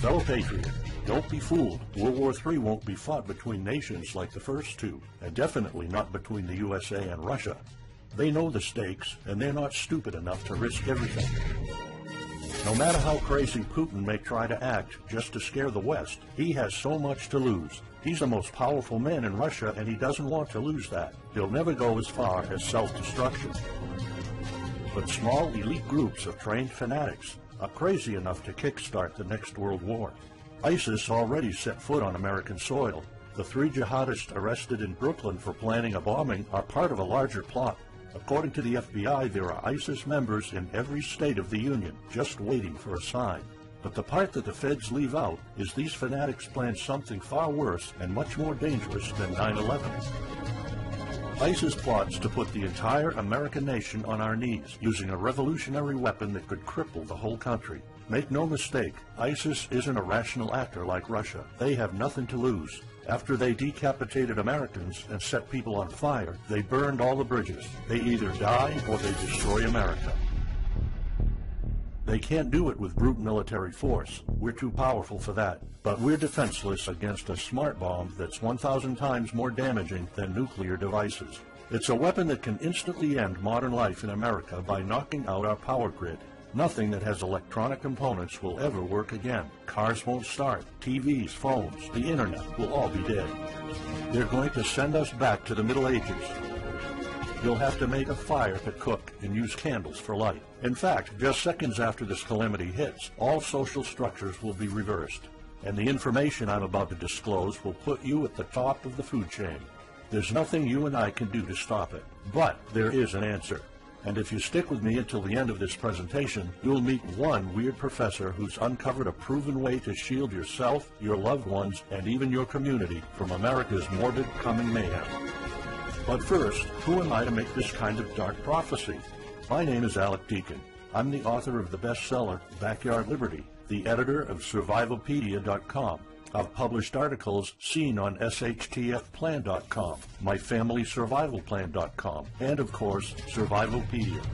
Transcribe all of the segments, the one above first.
Fellow patriot, don't be fooled. World War III won't be fought between nations like the first two, and definitely not between the USA and Russia. They know the stakes, and they're not stupid enough to risk everything. No matter how crazy Putin may try to act just to scare the West, he has so much to lose. He's the most powerful man in Russia, and he doesn't want to lose that. He'll never go as far as self-destruction. But small elite groups of trained fanatics are crazy enough to kickstart the next world war. ISIS already set foot on American soil. The 3 jihadists arrested in Brooklyn for planning a bombing are part of a larger plot. According to the FBI, there are ISIS members in every state of the Union, just waiting for a sign. But the part that the feds leave out is these fanatics plan something far worse and much more dangerous than 9/11. ISIS plots to put the entire American nation on our knees, using a revolutionary weapon that could cripple the whole country. Make no mistake, ISIS isn't a rational actor like Russia. They have nothing to lose. After they decapitated Americans and set people on fire, they burned all the bridges. They either die or they destroy America. They can't do it with brute military force. We're too powerful for that. But we're defenseless against a smart bomb that's 1,000 times more damaging than nuclear devices. It's a weapon that can instantly end modern life in America by knocking out our power grid. Nothing that has electronic components will ever work again. Cars won't start. TVs, phones, the internet will all be dead. They're going to send us back to the Middle Ages. You'll have to make a fire to cook and use candles for light. In fact, just seconds after this calamity hits, all social structures will be reversed. And the information I'm about to disclose will put you at the top of the food chain. There's nothing you and I can do to stop it. But there is an answer. And if you stick with me until the end of this presentation, you'll meet one weird professor who's uncovered a proven way to shield yourself, your loved ones, and even your community from America's morbid coming mayhem. But first, who am I to make this kind of dark prophecy? My name is Alec Deacon. I'm the author of the bestseller, Backyard Liberty, the editor of Survivalpedia.com. I've published articles seen on SHTFplan.com, MyFamilySurvivalPlan.com, and of course, Survivalpedia.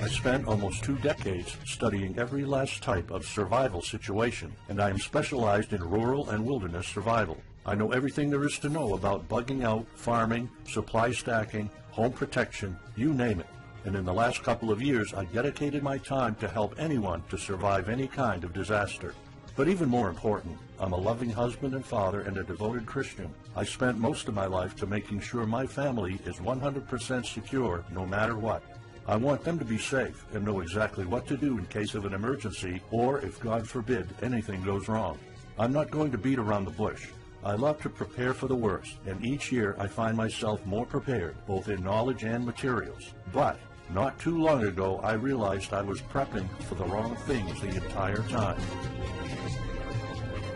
I spent almost 2 decades studying every last type of survival situation, and I am specialized in rural and wilderness survival. I know everything there is to know about bugging out, farming, supply stacking, home protection, you name it. And in the last couple of years, I dedicated my time to help anyone to survive any kind of disaster. But even more important, I'm a loving husband and father and a devoted Christian. I spent most of my life to making sure my family is 100% secure no matter what. I want them to be safe and know exactly what to do in case of an emergency or, if God forbid, anything goes wrong. I'm not going to beat around the bush. I love to prepare for the worst, and each year I find myself more prepared, both in knowledge and materials. But not too long ago, I realized I was prepping for the wrong things the entire time.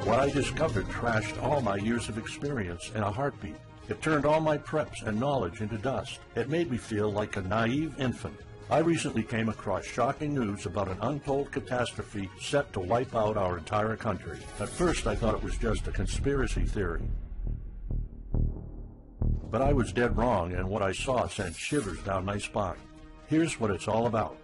What I discovered trashed all my years of experience in a heartbeat. It turned all my preps and knowledge into dust. It made me feel like a naive infant. I recently came across shocking news about an untold catastrophe set to wipe out our entire country. At first, I thought it was just a conspiracy theory. But I was dead wrong, and what I saw sent shivers down my spine. Here's what it's all about.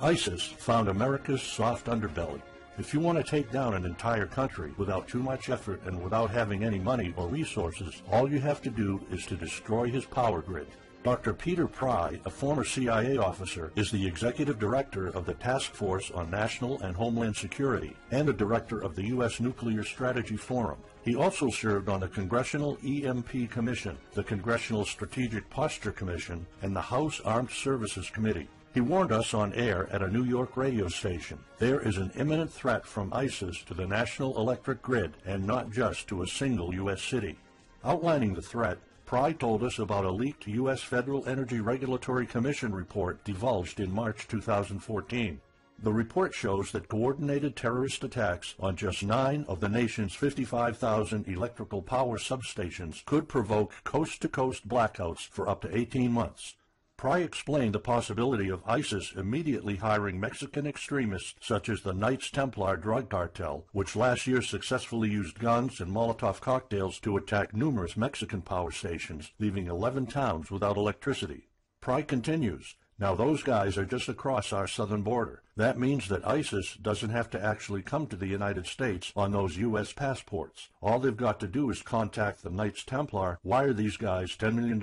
ISIS found America's soft underbelly. If you want to take down an entire country without too much effort and without having any money or resources, all you have to do is to destroy his power grid. Dr. Peter Pry, a former CIA officer, is the executive director of the Task Force on National and Homeland Security and the director of the U.S. Nuclear Strategy Forum. He also served on the Congressional EMP Commission, the Congressional Strategic Posture Commission, and the House Armed Services Committee. He warned us on air at a New York radio station. There is an imminent threat from ISIS to the national electric grid, and not just to a single U.S. city. Outlining the threat, Pry told us about a leaked U.S. Federal Energy Regulatory Commission report divulged in March 2014. The report shows that coordinated terrorist attacks on just 9 of the nation's 55,000 electrical power substations could provoke coast-to-coast blackouts for up to 18 months. Pry explained the possibility of ISIS immediately hiring Mexican extremists such as the Knights Templar drug cartel, which last year successfully used guns and Molotov cocktails to attack numerous Mexican power stations, leaving 11 towns without electricity. Pry continues, Now those guys are just across our southern border. That means that ISIS doesn't have to actually come to the United States on those U.S. passports. All they've got to do is contact the Knights Templar, wire these guys $10 million,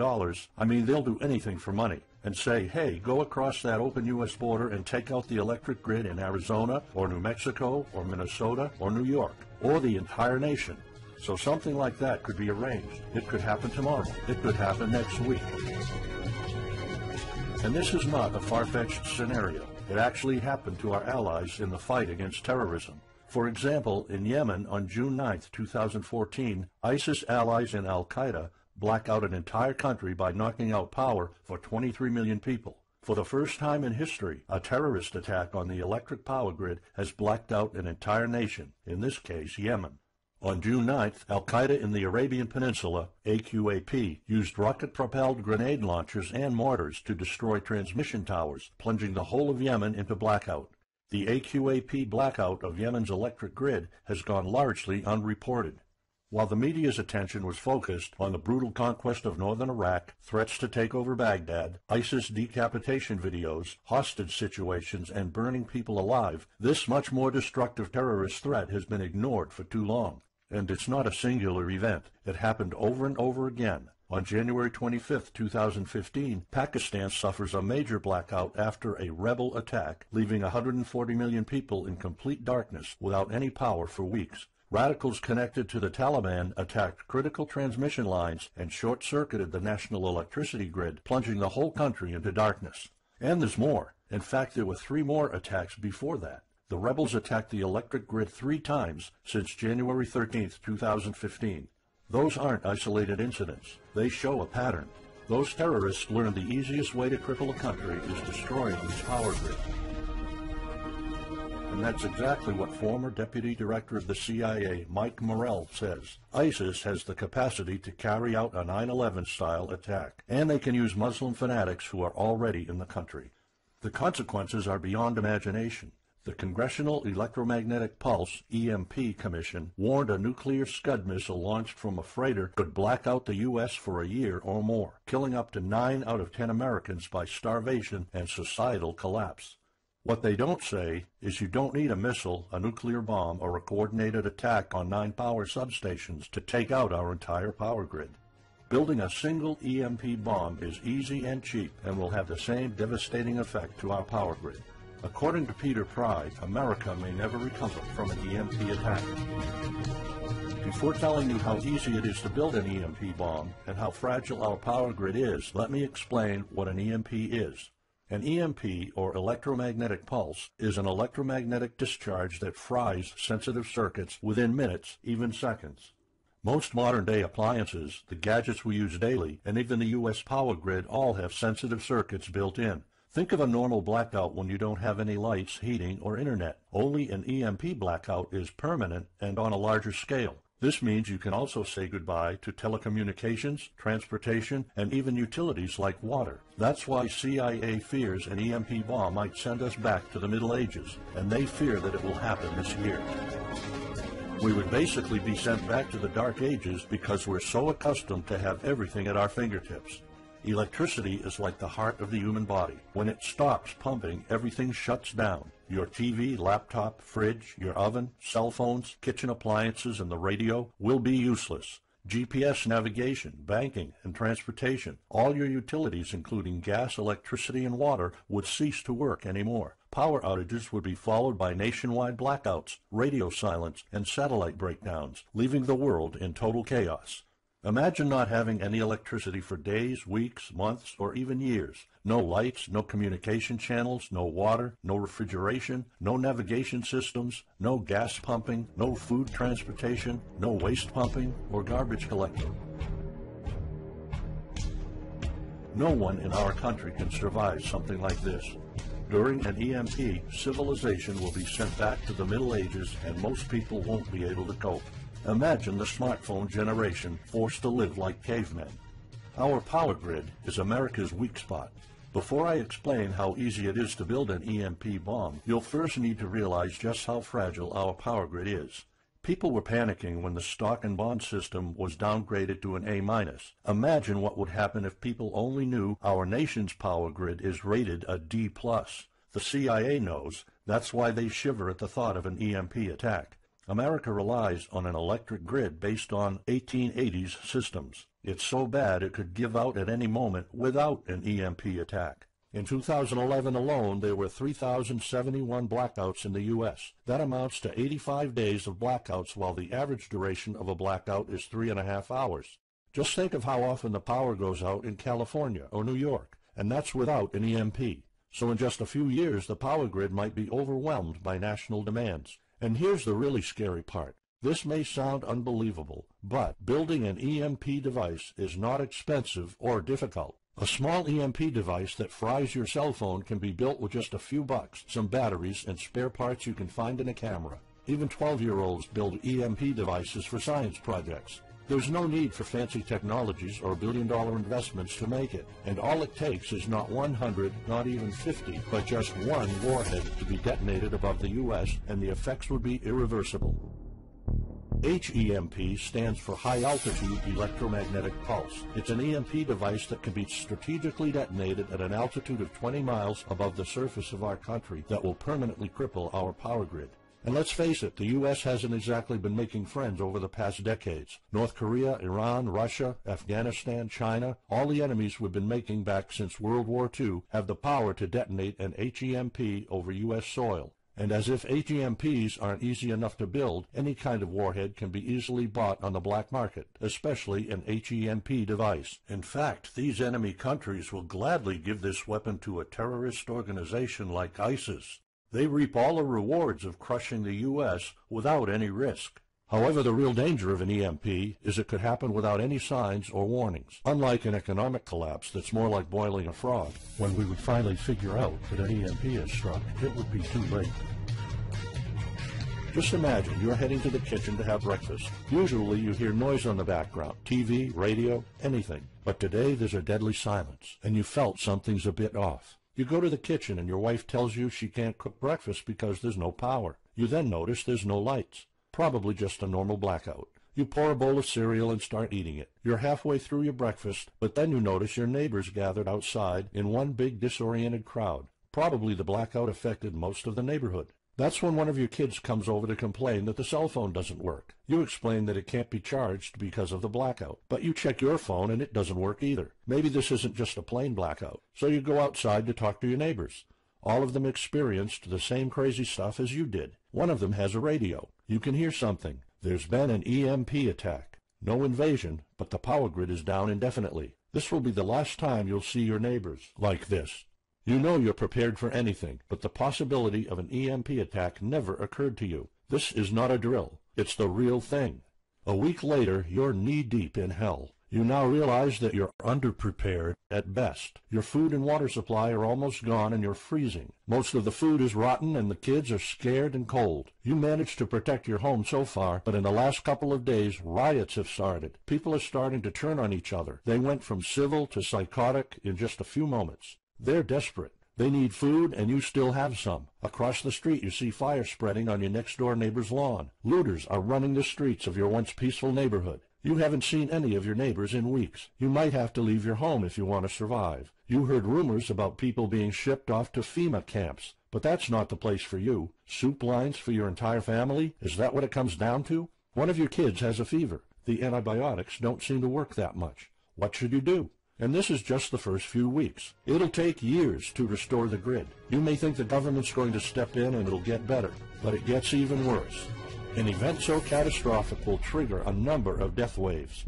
I mean they'll do anything for money, and say, hey, go across that open U.S. border and take out the electric grid in Arizona or New Mexico or Minnesota or New York or the entire nation. So something like that could be arranged. It could happen tomorrow. It could happen next week. And this is not a far-fetched scenario. It actually happened to our allies in the fight against terrorism. For example, in Yemen on June 9, 2014, ISIS allies in Al-Qaeda black out an entire country by knocking out power for 23 million people. For the first time in history, a terrorist attack on the electric power grid has blacked out an entire nation, in this case Yemen. On June 9th, Al-Qaeda in the Arabian Peninsula, AQAP, used rocket-propelled grenade launchers and mortars to destroy transmission towers, plunging the whole of Yemen into blackout. The AQAP blackout of Yemen's electric grid has gone largely unreported. While the media's attention was focused on the brutal conquest of northern Iraq, threats to take over Baghdad, ISIS decapitation videos, hostage situations, and burning people alive, this much more destructive terrorist threat has been ignored for too long. And it's not a singular event. It happened over and over again. On January 25, 2015, Pakistan suffers a major blackout after a rebel attack, leaving 140 million people in complete darkness without any power for weeks. Radicals connected to the Taliban attacked critical transmission lines and short-circuited the national electricity grid, plunging the whole country into darkness. And there's more. In fact, there were 3 more attacks before that. The rebels attacked the electric grid 3 times since January 13, 2015. Those aren't isolated incidents. They show a pattern. Those terrorists learned the easiest way to cripple a country is destroying its power grid. And that's exactly what former Deputy Director of the CIA, Mike Morrell, says. ISIS has the capacity to carry out a 9/11-style attack, and they can use Muslim fanatics who are already in the country. The consequences are beyond imagination. The Congressional Electromagnetic Pulse, EMP, Commission warned a nuclear Scud missile launched from a freighter could black out the U.S. for a year or more, killing up to 9 out of 10 Americans by starvation and societal collapse. What they don't say is you don't need a missile, a nuclear bomb, or a coordinated attack on 9 power substations to take out our entire power grid. Building a single EMP bomb is easy and cheap and will have the same devastating effect to our power grid. According to Peter Pry, America may never recover from an EMP attack. Before telling you how easy it is to build an EMP bomb and how fragile our power grid is, let me explain what an EMP is. An EMP, or electromagnetic pulse, is an electromagnetic discharge that fries sensitive circuits within minutes, even seconds. Most modern-day appliances, the gadgets we use daily, and even the U.S. power grid all have sensitive circuits built in. Think of a normal blackout when you don't have any lights, heating, or internet. Only an EMP blackout is permanent and on a larger scale. This means you can also say goodbye to telecommunications, transportation, and even utilities like water. That's why CIA fears an EMP bomb might send us back to the Middle Ages, and they fear that it will happen this year. We would basically be sent back to the Dark Ages because we're so accustomed to have everything at our fingertips. Electricity is like the heart of the human body. When it stops pumping, everything shuts down. Your TV, laptop, fridge, your oven, cell phones, kitchen appliances, and the radio will be useless. GPS navigation, banking, and transportation, all your utilities, including gas, electricity, and water, would cease to work anymore. Power outages would be followed by nationwide blackouts, radio silence, and satellite breakdowns, leaving the world in total chaos. Imagine not having any electricity for days, weeks, months, or even years. No lights, no communication channels, no water, no refrigeration, no navigation systems, no gas pumping, no food transportation, no waste pumping, or garbage collecting. No one in our country can survive something like this. During an EMP, civilization will be sent back to the Middle Ages and most people won't be able to cope. Imagine the smartphone generation forced to live like cavemen. Our power grid is America's weak spot. Before I explain how easy it is to build an EMP bomb, you'll first need to realize just how fragile our power grid is. People were panicking when the stock and bond system was downgraded to an A-. Imagine what would happen if people only knew our nation's power grid is rated a D+. The CIA knows. That's why they shiver at the thought of an EMP attack. America relies on an electric grid based on 1880s systems. It's so bad it could give out at any moment without an EMP attack. In 2011 alone, there were 3,071 blackouts in the U.S. That amounts to 85 days of blackouts, while the average duration of a blackout is 3.5 hours. Just think of how often the power goes out in California or New York, and that's without an EMP. So in just a few years, the power grid might be overwhelmed by national demands. And here's the really scary part. This may sound unbelievable, but building an EMP device is not expensive or difficult. A small EMP device that fries your cell phone can be built with just a few bucks, some batteries, and spare parts you can find in a camera. Even 12-year-olds build EMP devices for science projects. There's no need for fancy technologies or billion-dollar investments to make it, and all it takes is not 100, not even 50, but just one warhead to be detonated above the U.S., and the effects would be irreversible. HEMP stands for High Altitude Electromagnetic Pulse. It's an EMP device that can be strategically detonated at an altitude of 20 miles above the surface of our country that will permanently cripple our power grid. And let's face it, the U.S. hasn't exactly been making friends over the past decades. North Korea, Iran, Russia, Afghanistan, China, all the enemies we've been making back since World War II have the power to detonate an HEMP over U.S. soil. And as if HEMPs aren't easy enough to build, any kind of warhead can be easily bought on the black market, especially an HEMP device. In fact, these enemy countries will gladly give this weapon to a terrorist organization like ISIS. They reap all the rewards of crushing the U.S. without any risk. However, the real danger of an EMP is it could happen without any signs or warnings. Unlike an economic collapse that's more like boiling a frog, when we would finally figure out that an EMP has struck, it would be too late. Just imagine you're heading to the kitchen to have breakfast. Usually you hear noise on the background, TV, radio, anything. But today there's a deadly silence, and you felt something's a bit off. You go to the kitchen and your wife tells you she can't cook breakfast because there's no power. You then notice there's no lights. Probably just a normal blackout. You pour a bowl of cereal and start eating it. You're halfway through your breakfast, but then you notice your neighbors gathered outside in one big disoriented crowd. Probably the blackout affected most of the neighborhood. That's when one of your kids comes over to complain that the cell phone doesn't work. You explain that it can't be charged because of the blackout, but you check your phone and it doesn't work either. Maybe this isn't just a plain blackout, so you go outside to talk to your neighbors. All of them experienced the same crazy stuff as you did. One of them has a radio. You can hear something. There's been an EMP attack. No invasion, but the power grid is down indefinitely. This will be the last time you'll see your neighbors like this. You know you're prepared for anything, but the possibility of an EMP attack never occurred to you. This is not a drill. It's the real thing. A week later, you're knee-deep in hell. You now realize that you're underprepared at best. Your food and water supply are almost gone and you're freezing. Most of the food is rotten and the kids are scared and cold. You managed to protect your home so far, but in the last couple of days, riots have started. People are starting to turn on each other. They went from civil to psychotic in just a few moments. They're desperate. They need food, and you still have some. Across the street, you see fire spreading on your next-door neighbor's lawn. Looters are running the streets of your once peaceful neighborhood. You haven't seen any of your neighbors in weeks. You might have to leave your home if you want to survive. You heard rumors about people being shipped off to FEMA camps, but that's not the place for you. Soup lines for your entire family? Is that what it comes down to? One of your kids has a fever. The antibiotics don't seem to work that much. What should you do? And this is just the first few weeks. It'll take years to restore the grid. You may think the government's going to step in and it'll get better, but it gets even worse. An event so catastrophic will trigger a number of death waves.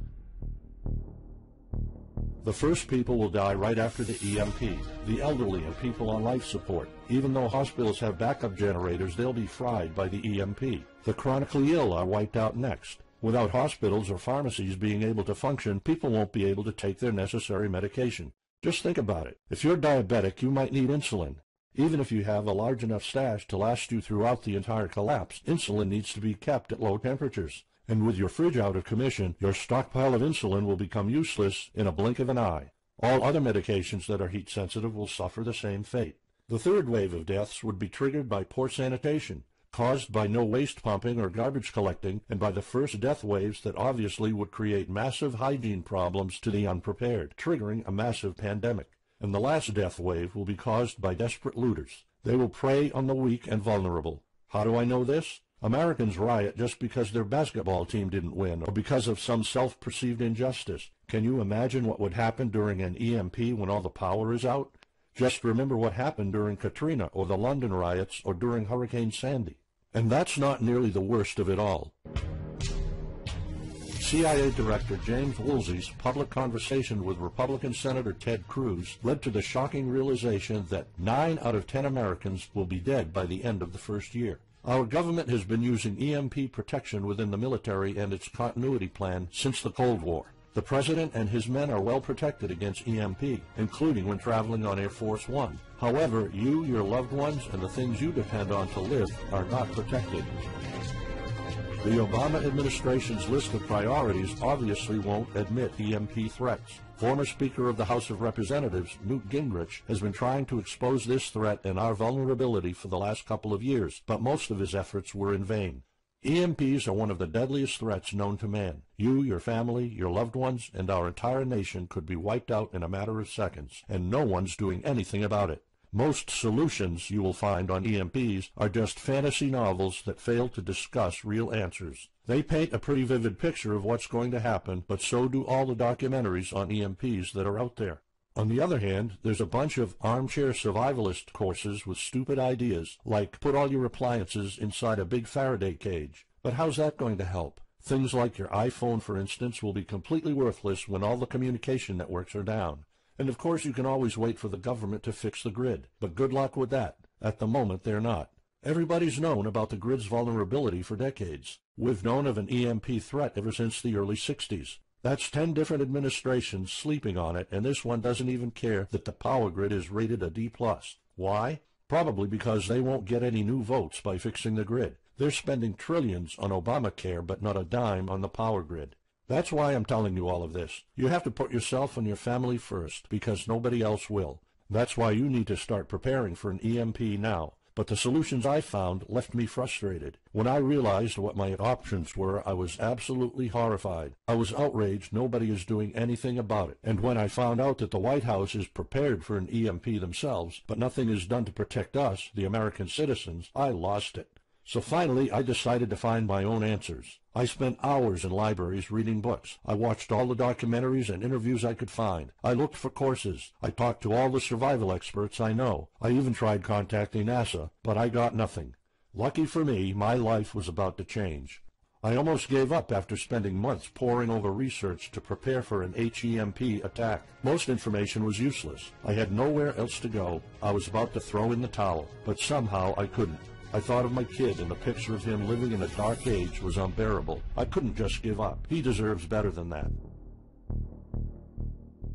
The first people will die right after the EMP, the elderly and people on life support. Even though hospitals have backup generators, they'll be fried by the EMP. The chronically ill are wiped out next. Without hospitals or pharmacies being able to function, people won't be able to take their necessary medication. Just think about it. If you're diabetic, you might need insulin. Even if you have a large enough stash to last you throughout the entire collapse, insulin needs to be kept at low temperatures. And with your fridge out of commission, your stockpile of insulin will become useless in a blink of an eye. All other medications that are heat sensitive will suffer the same fate. The third wave of deaths would be triggered by poor sanitation. caused by no waste pumping or garbage collecting, and by the first death waves that obviously would create massive hygiene problems to the unprepared, triggering a massive pandemic. And the last death wave will be caused by desperate looters. They will prey on the weak and vulnerable. How do I know this? Americans riot just because their basketball team didn't win, or because of some self-perceived injustice. Can you imagine what would happen during an EMP when all the power is out? Just remember what happened during Katrina, or the London riots, or during Hurricane Sandy. And that's not nearly the worst of it all. CIA Director James Woolsey's public conversation with Republican Senator Ted Cruz led to the shocking realization that 9 out of 10 Americans will be dead by the end of the first year. Our government has been using EMP protection within the military and its continuity plan since the Cold War. The President and his men are well protected against EMP, including when traveling on Air Force One. However, you, your loved ones, and the things you depend on to live are not protected. The Obama administration's list of priorities obviously won't admit EMP threats. Former Speaker of the House of Representatives, Newt Gingrich, has been trying to expose this threat and our vulnerability for the last couple of years, but most of his efforts were in vain. EMPs are one of the deadliest threats known to man. You, your family, your loved ones, and our entire nation could be wiped out in a matter of seconds, and no one's doing anything about it. Most solutions you will find on EMPs are just fantasy novels that fail to discuss real answers. They paint a pretty vivid picture of what's going to happen, but so do all the documentaries on EMPs that are out there. On the other hand, there's a bunch of armchair survivalist courses with stupid ideas, like put all your appliances inside a big Faraday cage. But how's that going to help? Things like your iPhone, for instance, will be completely worthless when all the communication networks are down. And of course you can always wait for the government to fix the grid, but good luck with that. At the moment they're not. Everybody's known about the grid's vulnerability for decades. We've known of an EMP threat ever since the early 60s. That's 10 different administrations sleeping on it, and this one doesn't even care that the power grid is rated a D+. Why? Probably because they won't get any new votes by fixing the grid. They're spending trillions on Obamacare, but not a dime on the power grid. That's why I'm telling you all of this. You have to put yourself and your family first, because nobody else will. That's why you need to start preparing for an EMP now. But the solutions I found left me frustrated. When I realized what my options were, I was absolutely horrified. I was outraged nobody is doing anything about it. And when I found out that the White House is prepared for an EMP themselves, but nothing is done to protect us, the American citizens, I lost it. So finally, I decided to find my own answers. I spent hours in libraries reading books. I watched all the documentaries and interviews I could find. I looked for courses. I talked to all the survival experts I know. I even tried contacting NASA, but I got nothing. Lucky for me, my life was about to change. I almost gave up after spending months poring over research to prepare for an HEMP attack. Most information was useless. I had nowhere else to go. I was about to throw in the towel, but somehow I couldn't. I thought of my kid, and the picture of him living in a dark age was unbearable. I couldn't just give up. He deserves better than that.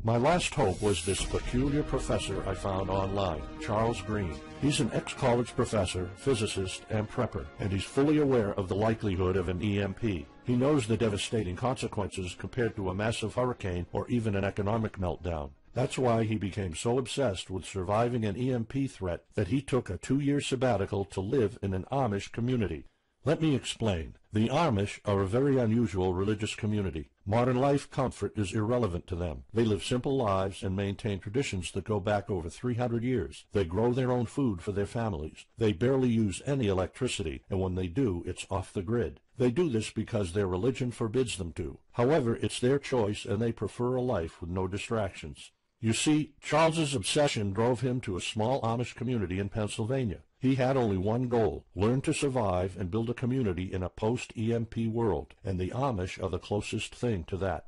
My last hope was this peculiar professor I found online, Charles Green. He's an ex-college professor, physicist, and prepper, and he's fully aware of the likelihood of an EMP. He knows the devastating consequences compared to a massive hurricane or even an economic meltdown. That's why he became so obsessed with surviving an EMP threat that he took a 2-year sabbatical to live in an Amish community. Let me explain. The Amish are a very unusual religious community. Modern life comfort is irrelevant to them. They live simple lives and maintain traditions that go back over 300 years. They grow their own food for their families. They barely use any electricity, and when they do, it's off the grid. They do this because their religion forbids them to. However, it's their choice, and they prefer a life with no distractions. You see, Charles's obsession drove him to a small Amish community in Pennsylvania. He had only one goal: learn to survive and build a community in a post-EMP world, and the Amish are the closest thing to that.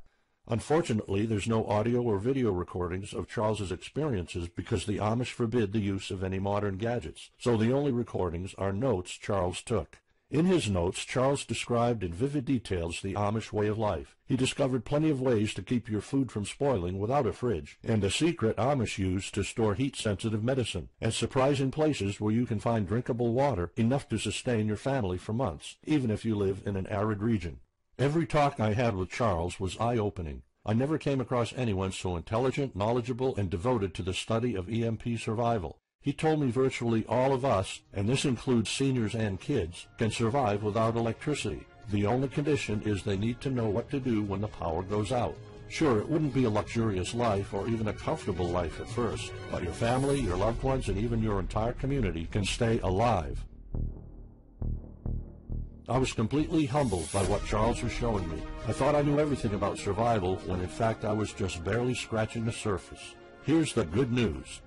Unfortunately, there's no audio or video recordings of Charles's experiences because the Amish forbid the use of any modern gadgets, so the only recordings are notes Charles took. In his notes, Charles described in vivid details the Amish way of life. He discovered plenty of ways to keep your food from spoiling without a fridge, and a secret Amish use to store heat-sensitive medicine, and surprising places where you can find drinkable water enough to sustain your family for months, even if you live in an arid region. Every talk I had with Charles was eye-opening. I never came across anyone so intelligent, knowledgeable, and devoted to the study of EMP survival. He told me virtually all of us, and this includes seniors and kids, can survive without electricity. The only condition is they need to know what to do when the power goes out. Sure, it wouldn't be a luxurious life or even a comfortable life at first, but your family, your loved ones, and even your entire community can stay alive. I was completely humbled by what Charles was showing me. I thought I knew everything about survival when in fact I was just barely scratching the surface. Here's the good news.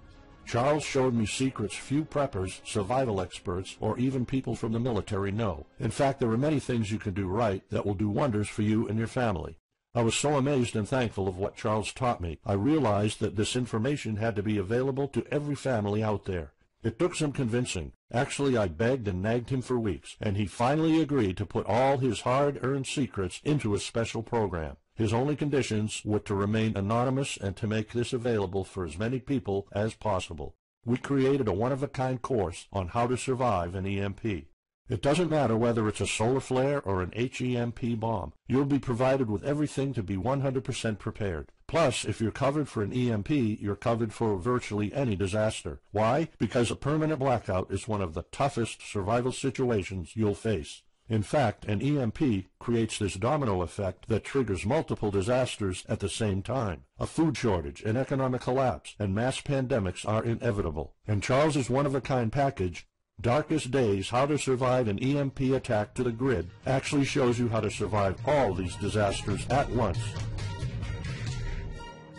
Charles showed me secrets few preppers, survival experts, or even people from the military know. In fact, there are many things you can do right that will do wonders for you and your family. I was so amazed and thankful of what Charles taught me. I realized that this information had to be available to every family out there. It took some convincing. Actually, I begged and nagged him for weeks, and he finally agreed to put all his hard-earned secrets into a special program. His only conditions were to remain anonymous and to make this available for as many people as possible. We created a one-of-a-kind course on how to survive an EMP. It doesn't matter whether it's a solar flare or an HEMP bomb. You'll be provided with everything to be 100% prepared. Plus, if you're covered for an EMP, you're covered for virtually any disaster. Why? Because a permanent blackout is one of the toughest survival situations you'll face. In fact, an EMP creates this domino effect that triggers multiple disasters at the same time. A food shortage, an economic collapse, and mass pandemics are inevitable. And Charles's one-of-a-kind package, Darkest Days, How to Survive an EMP Attack to the Grid, actually shows you how to survive all these disasters at once.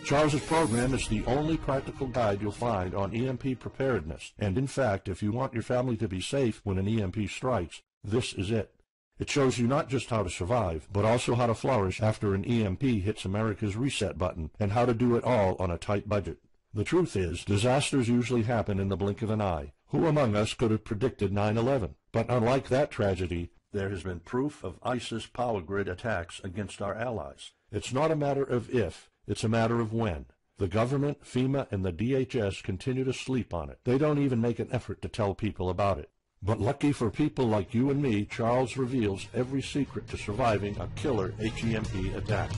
Charles's program is the only practical guide you'll find on EMP preparedness, and in fact, if you want your family to be safe when an EMP strikes, this is it. It shows you not just how to survive, but also how to flourish after an EMP hits America's reset button, and how to do it all on a tight budget. The truth is, disasters usually happen in the blink of an eye. Who among us could have predicted 9/11? But unlike that tragedy, there has been proof of ISIS power grid attacks against our allies. It's not a matter of if, it's a matter of when. The government, FEMA, and the DHS continue to sleep on it. They don't even make an effort to tell people about it. But lucky for people like you and me, Charles reveals every secret to surviving a killer HEMP attack.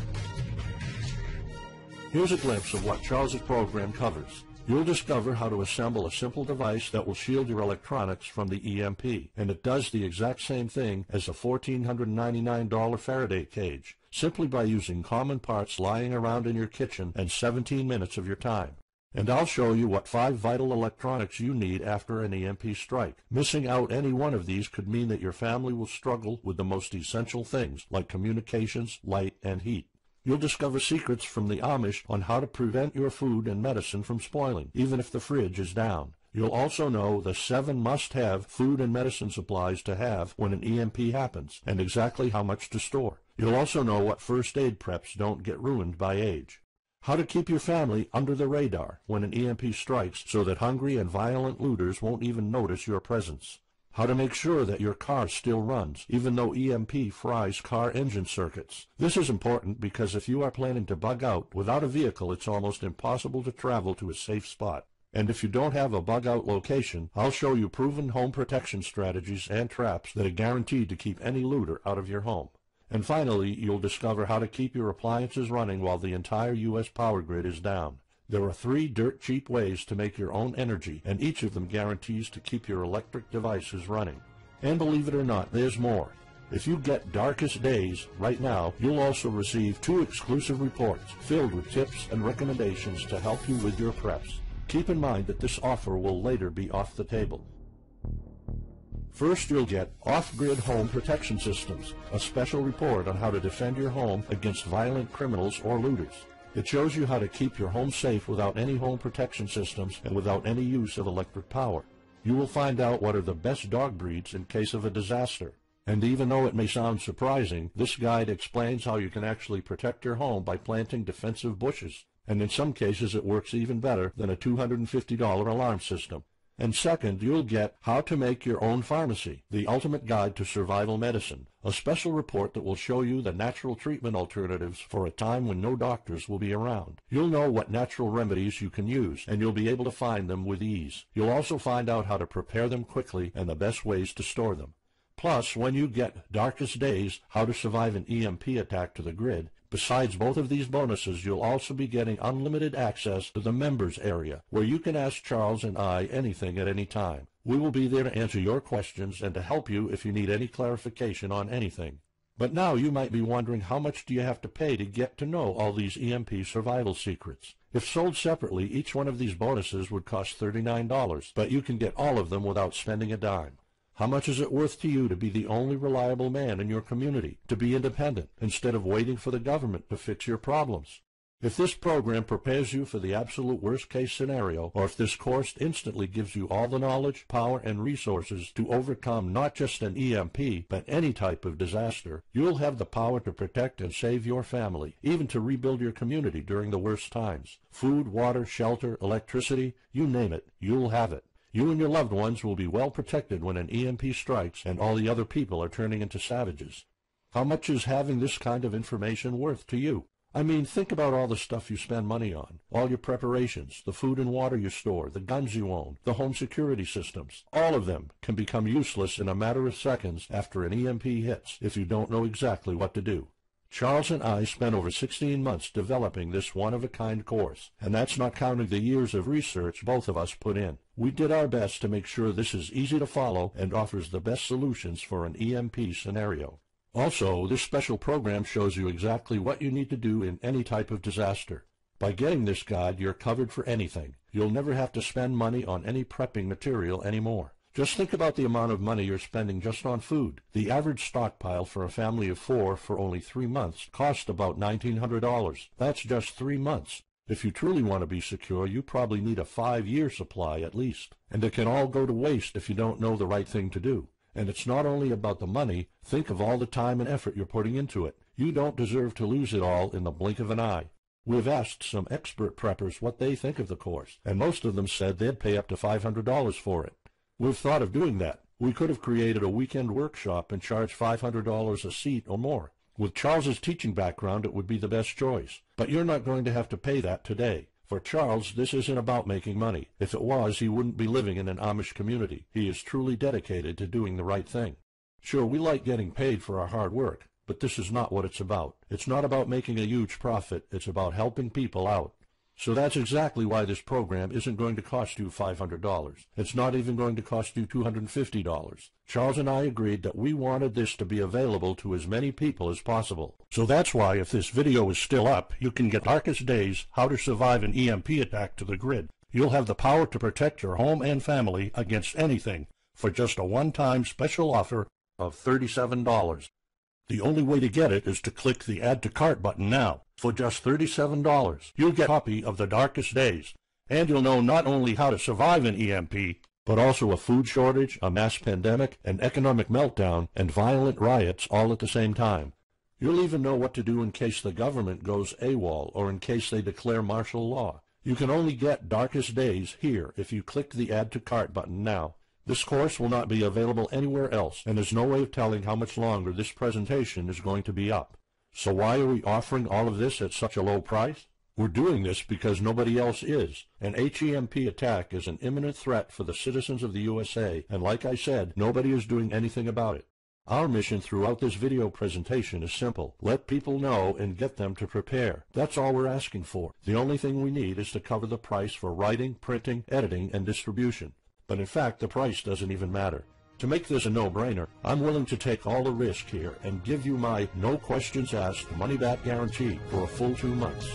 Here's a glimpse of what Charles's program covers. You'll discover how to assemble a simple device that will shield your electronics from the EMP, and it does the exact same thing as a $1,499 Faraday cage, simply by using common parts lying around in your kitchen and 17 minutes of your time. And I'll show you what 5 vital electronics you need after an EMP strike. Missing out any one of these could mean that your family will struggle with the most essential things like communications, light, and heat. You'll discover secrets from the Amish on how to prevent your food and medicine from spoiling, even if the fridge is down. You'll also know the 7 must-have food and medicine supplies to have when an EMP happens, and exactly how much to store. You'll also know what first aid preps don't get ruined by age. How to keep your family under the radar when an EMP strikes so that hungry and violent looters won't even notice your presence. How to make sure that your car still runs, even though EMP fries car engine circuits. This is important because if you are planning to bug out, without a vehicle it's almost impossible to travel to a safe spot. And if you don't have a bug-out location, I'll show you proven home protection strategies and traps that are guaranteed to keep any looter out of your home. And finally, you'll discover how to keep your appliances running while the entire U.S. power grid is down. There are 3 dirt-cheap ways to make your own energy, and each of them guarantees to keep your electric devices running. And believe it or not, there's more. If you get Darkest Days right now, you'll also receive 2 exclusive reports filled with tips and recommendations to help you with your preps. Keep in mind that this offer will later be off the table. First, you'll get Off-Grid Home Protection Systems, a special report on how to defend your home against violent criminals or looters. It shows you how to keep your home safe without any home protection systems and without any use of electric power. You will find out what are the best dog breeds in case of a disaster. And even though it may sound surprising, this guide explains how you can actually protect your home by planting defensive bushes. And in some cases it works even better than a $250 alarm system. And second, you'll get How to Make Your Own Pharmacy, the ultimate guide to survival medicine, a special report that will show you the natural treatment alternatives for a time when no doctors will be around. You'll know what natural remedies you can use, and you'll be able to find them with ease. You'll also find out how to prepare them quickly and the best ways to store them. Plus, when you get Darkest Days, How to Survive an EMP Attack to the Grid, Besides both of these bonuses, you'll also be getting unlimited access to the members area, where you can ask Charles and I anything at any time. We will be there to answer your questions and to help you if you need any clarification on anything. But now you might be wondering, how much do you have to pay to get to know all these EMP survival secrets? If sold separately, each one of these bonuses would cost $39, but you can get all of them without spending a dime. How much is it worth to you to be the only reliable man in your community, to be independent, instead of waiting for the government to fix your problems? If this program prepares you for the absolute worst-case scenario, or if this course instantly gives you all the knowledge, power, and resources to overcome not just an EMP, but any type of disaster, you'll have the power to protect and save your family, even to rebuild your community during the worst times. Food, water, shelter, electricity, you name it, you'll have it. You and your loved ones will be well protected when an EMP strikes and all the other people are turning into savages. How much is having this kind of information worth to you? I mean, think about all the stuff you spend money on, all your preparations, the food and water you store, the guns you own, the home security systems. All of them can become useless in a matter of seconds after an EMP hits if you don't know exactly what to do. Charles and I spent over 16 months developing this one-of-a-kind course, and that's not counting the years of research both of us put in. We did our best to make sure this is easy to follow and offers the best solutions for an EMP scenario. Also, this special program shows you exactly what you need to do in any type of disaster. By getting this guide, you're covered for anything. You'll never have to spend money on any prepping material anymore. Just think about the amount of money you're spending just on food. The average stockpile for a family of 4 for only 3 months costs about $1,900. That's just 3 months. If you truly want to be secure, you probably need a 5-year supply at least. And it can all go to waste if you don't know the right thing to do. And it's not only about the money. Think of all the time and effort you're putting into it. You don't deserve to lose it all in the blink of an eye. We've asked some expert preppers what they think of the course, and most of them said they'd pay up to $500 for it. We've thought of doing that. We could have created a weekend workshop and charged $500 a seat or more. With Charles's teaching background, it would be the best choice. But you're not going to have to pay that today. For Charles, this isn't about making money. If it was, he wouldn't be living in an Amish community. He is truly dedicated to doing the right thing. Sure, we like getting paid for our hard work, but this is not what it's about. It's not about making a huge profit. It's about helping people out. So that's exactly why this program isn't going to cost you $500. It's not even going to cost you $250. Charles and I agreed that we wanted this to be available to as many people as possible. So that's why, if this video is still up, you can get Darkest Days, How to Survive an EMP Attack to the grid. You'll have the power to protect your home and family against anything for just a one-time special offer of $37. The only way to get it is to click the Add to Cart button now. For just $37, you'll get a copy of The Darkest Days, and you'll know not only how to survive an EMP, but also a food shortage, a mass pandemic, an economic meltdown, and violent riots all at the same time. You'll even know what to do in case the government goes AWOL or in case they declare martial law. You can only get Darkest Days here if you click the Add to Cart button now. This course will not be available anywhere else, and there's no way of telling how much longer this presentation is going to be up. So why are we offering all of this at such a low price? We're doing this because nobody else is. An HEMP attack is an imminent threat for the citizens of the USA, and like I said, nobody is doing anything about it. Our mission throughout this video presentation is simple. Let people know and get them to prepare. That's all we're asking for. The only thing we need is to cover the price for writing, printing, editing, and distribution. But in fact, the price doesn't even matter. To make this a no-brainer, I'm willing to take all the risk here and give you my no questions asked money-back guarantee for a full 2 months.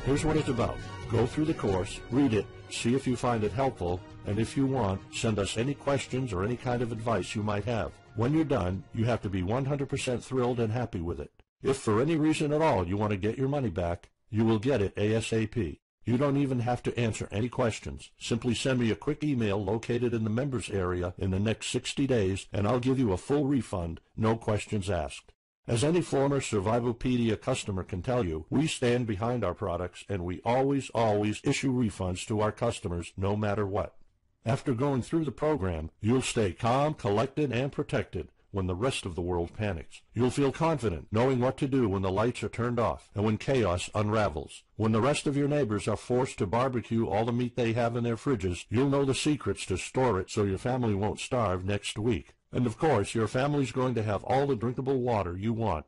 Here's what it's about. Go through the course, read it, see if you find it helpful, and if you want, send us any questions or any kind of advice you might have. When you're done, you have to be 100% thrilled and happy with it. If for any reason at all you want to get your money back, you will get it ASAP. You don't even have to answer any questions. Simply send me a quick email located in the members area in the next 60 days, and I'll give you a full refund, no questions asked. As any former Survivalpedia customer can tell you, we stand behind our products, and we always issue refunds to our customers no matter what. After going through the program, you'll stay calm, collected, and protected when the rest of the world panics. You'll feel confident knowing what to do when the lights are turned off and when chaos unravels. When the rest of your neighbors are forced to barbecue all the meat they have in their fridges, you'll know the secrets to store it so your family won't starve next week. And of course, your family's going to have all the drinkable water you want.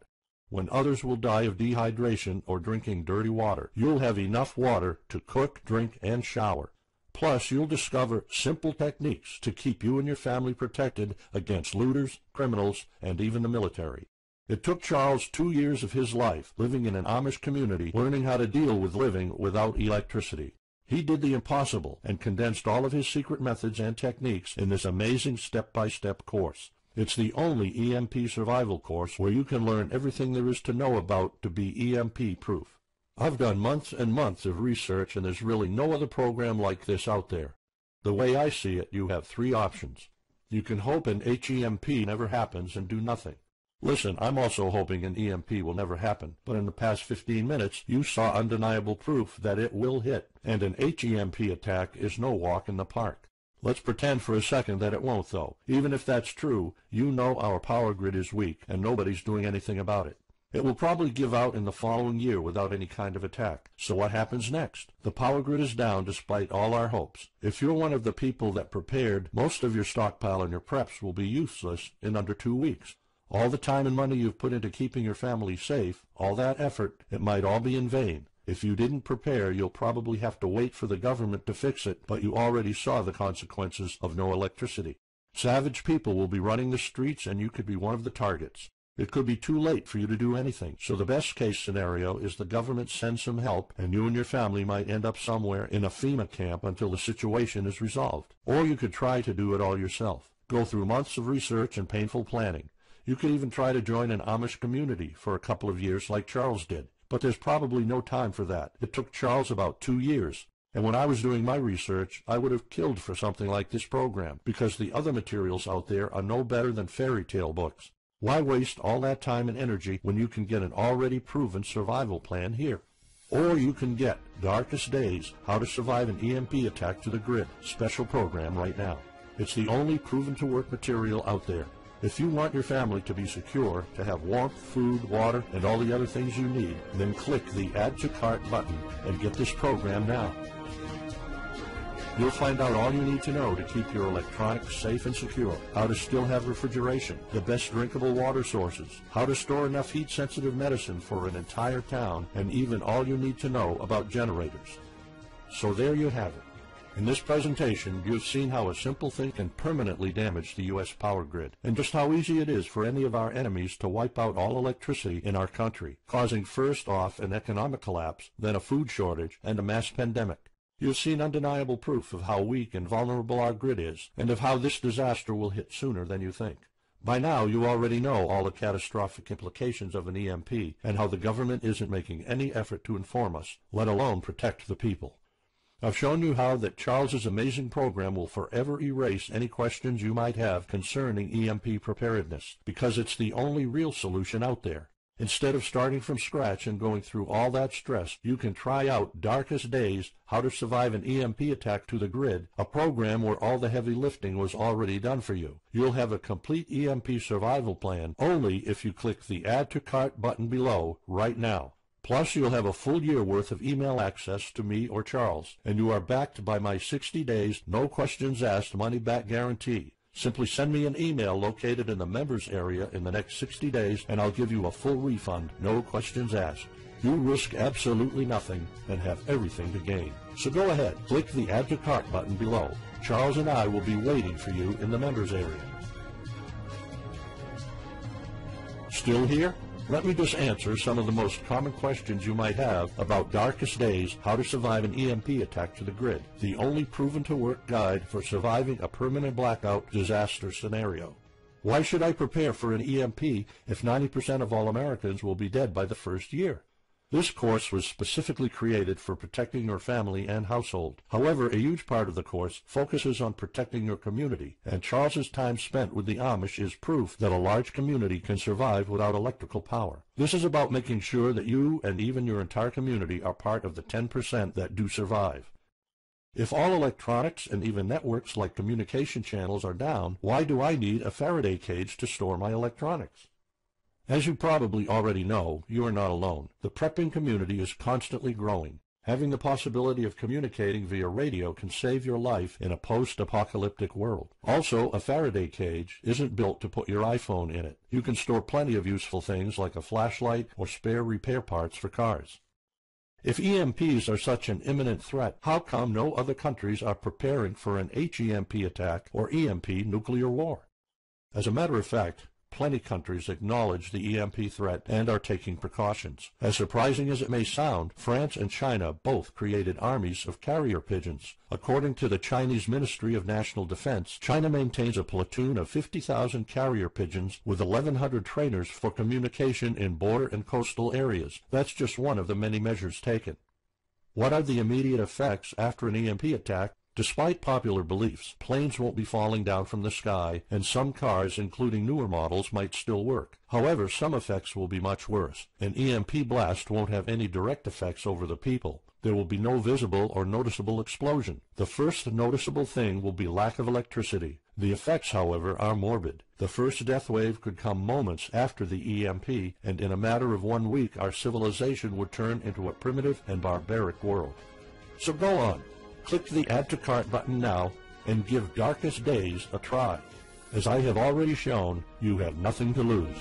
When others will die of dehydration or drinking dirty water, you'll have enough water to cook, drink, and shower. Plus, you'll discover simple techniques to keep you and your family protected against looters, criminals, and even the military. It took Charles 2 years of his life living in an Amish community learning how to deal with living without electricity. He did the impossible and condensed all of his secret methods and techniques in this amazing step-by-step course. It's the only EMP survival course where you can learn everything there is to know about to be EMP-proof. I've done months and months of research, and there's really no other program like this out there. The way I see it, you have 3 options. You can hope an HEMP never happens and do nothing. Listen, I'm also hoping an EMP will never happen, but in the past 15 minutes, you saw undeniable proof that it will hit, and an HEMP attack is no walk in the park. Let's pretend for a second that it won't, though. Even if that's true, you know our power grid is weak, and nobody's doing anything about it. It will probably give out in the following year without any kind of attack. So what happens next? The power grid is down despite all our hopes. If you're one of the people that prepared, most of your stockpile and your preps will be useless in under 2 weeks. All the time and money you've put into keeping your family safe, all that effort, it might all be in vain. If you didn't prepare, you'll probably have to wait for the government to fix it, but you already saw the consequences of no electricity. Savage people will be running the streets, and you could be one of the targets. It could be too late for you to do anything, so the best case scenario is the government sends some help, and you and your family might end up somewhere in a FEMA camp until the situation is resolved. Or you could try to do it all yourself. Go through months of research and painful planning. You could even try to join an Amish community for a couple of years like Charles did. But there's probably no time for that. It took Charles about 2 years. And when I was doing my research, I would have killed for something like this program, because the other materials out there are no better than fairy tale books. Why waste all that time and energy when you can get an already proven survival plan here? Or you can get Darkest Days, How to Survive an EMP Attack to the Grid special program right now. It's the only proven-to-work material out there. If you want your family to be secure, to have warmth, food, water, and all the other things you need, then click the Add to Cart button and get this program now. You'll find out all you need to know to keep your electronics safe and secure, how to still have refrigeration, the best drinkable water sources, how to store enough heat-sensitive medicine for an entire town, and even all you need to know about generators. So there you have it. In this presentation, you've seen how a simple thing can permanently damage the U.S. power grid, and just how easy it is for any of our enemies to wipe out all electricity in our country, causing first off an economic collapse, then a food shortage, and a mass pandemic. You've seen undeniable proof of how weak and vulnerable our grid is, and of how this disaster will hit sooner than you think. By now, you already know all the catastrophic implications of an EMP, and how the government isn't making any effort to inform us, let alone protect the people. I've shown you how that Charles's amazing program will forever erase any questions you might have concerning EMP preparedness, because it's the only real solution out there. Instead of starting from scratch and going through all that stress, you can try out Darkest Days, How to Survive an EMP Attack to the Grid, a program where all the heavy lifting was already done for you. You'll have a complete EMP survival plan only if you click the Add to Cart button below right now. Plus, you'll have a full year worth of email access to me or Charles, and you are backed by my 60 days, no questions asked money-back guarantee. Simply send me an email located in the members area in the next 60 days, and I'll give you a full refund, no questions asked. You risk absolutely nothing and have everything to gain. So go ahead, click the Add to Cart button below. Charles and I will be waiting for you in the members area. Still here? Let me just answer some of the most common questions you might have about Darkest Days, How to Survive an EMP Attack to the Grid, the only proven-to-work guide for surviving a permanent blackout disaster scenario. Why should I prepare for an EMP if 90% of all Americans will be dead by the first year? This course was specifically created for protecting your family and household. However, a huge part of the course focuses on protecting your community, and Charles's time spent with the Amish is proof that a large community can survive without electrical power. This is about making sure that you and even your entire community are part of the 10% that do survive. If all electronics and even networks like communication channels are down, why do I need a Faraday cage to store my electronics? As you probably already know, you are not alone. The prepping community is constantly growing. Having the possibility of communicating via radio can save your life in a post-apocalyptic world. Also, a Faraday cage isn't built to put your iPhone in it. You can store plenty of useful things like a flashlight or spare repair parts for cars. If EMPs are such an imminent threat, how come no other countries are preparing for an HEMP attack or EMP nuclear war? As a matter of fact, plenty countries acknowledge the EMP threat and are taking precautions. As surprising as it may sound, France and China both created armies of carrier pigeons. According to the Chinese Ministry of National Defense, China maintains a platoon of 50,000 carrier pigeons with 1,100 trainers for communication in border and coastal areas. That's just one of the many measures taken. What are the immediate effects after an EMP attack? Despite popular beliefs, planes won't be falling down from the sky, and some cars, including newer models, might still work. However, some effects will be much worse. An EMP blast won't have any direct effects over the people. There will be no visible or noticeable explosion. The first noticeable thing will be lack of electricity. The effects, however, are morbid. The first death wave could come moments after the EMP, and in a matter of 1 week our civilization would turn into a primitive and barbaric world. So go on. Click the Add to Cart button now and give Darkest Days a try. As I have already shown, you have nothing to lose.